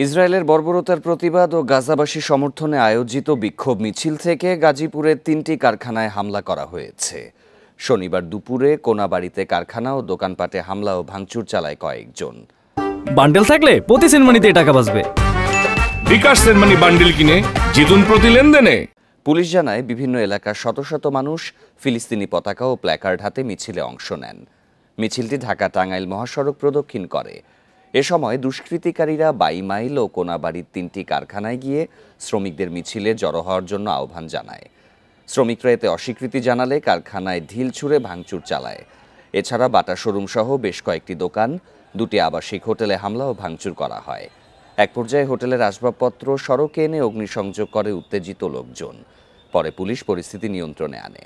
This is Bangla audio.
ইসরায়েলের বর্বরতার প্রতিবাদ ও গাজাবাসী সমর্থনে আয়োজিত বিক্ষোভ মিছিল থেকে গাজীপুরের ৩টি কারখানায় হামলা করা হয়েছে। শনিবার দুপুরে কোনাবাড়িতে কারখানা ও দোকানপাটে হামলা ও ভাঙচুর চালায় কয়েকজন। বান্ডেল থাকলে প্রতি সেনমানিতে টাকা বাঁচবে। বিকাশ সেনমানি বান্ডেল কিনে জিতুন প্রতি লেনদেনে। পুলিশ জানায় বিভিন্ন এলাকার শত শত মানুষ ফিলিস্তিনি পতাকা ও প্ল্যাকার্ড হাতে মিছিলে অংশ নেন। মিছিলটি ঢাকা-টাঙ্গাইল মহাসড়ক প্রদক্ষিণ করে। এ সময় দুষ্কৃতিকারীরা বাইমাইল ও কোনাবাড়ির 3টি কারখানায় গিয়ে শ্রমিকদের মিছিলে জড়ো হওয়ার জন্য আহ্বান জানায়। শ্রমিকরা এতে অস্বীকৃতি জানালে কারখানায় ঢিল ছুঁড়ে ভাঙচুর চালায়। এছাড়া বাটা শোরুম সহ বেশ কয়েকটি দোকান, 2টি আবাসিক হোটেলে হামলা ও ভাঙচুর করা হয়। এক পর্যায়ে হোটেলের আসবাবপত্র সড়কে এনে অগ্নিসংযোগ করে উত্তেজিত লোকজন। পরে পুলিশ পরিস্থিতি নিয়ন্ত্রণে আনে।